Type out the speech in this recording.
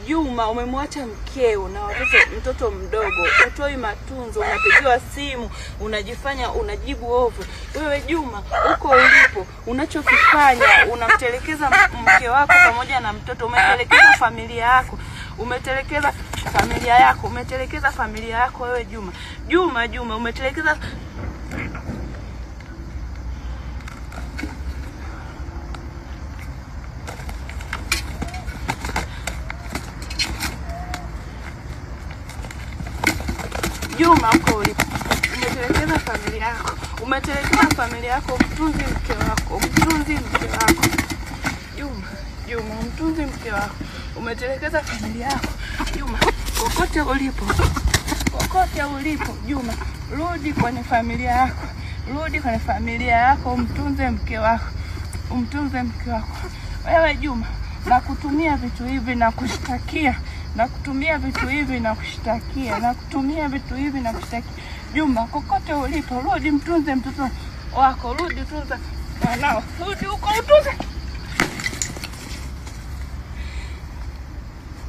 Juma, umemwacha mkeo na mtoto mdogo, utoi matunzo, unapigiwa simu, unajifanya unajibu ovyo. Wewe Juma, uko ulipo, unachokifanya unamtelekeza mke wako pamoja na mtoto, umetelekeza familia yako. Umetelekeza familia yako wewe Juma. Juma, umetelekeza Juma, uko ulipo, umetelekeza familia yako. Umetelekeza familia yako, mtunzi mke wako. Juma, mtunzi mke wako. Umetelekeza familia yako. Juma, kokote ulipo Juma, rudi kwenye familia yako. Mtunze mke wako. Wewe Juma, nakutumia vitu hivi na kushtakia. Juma, kokote ulipo, rudi mtunze mtoto wako. Rudi tunza wanao. Rudi uko utunze.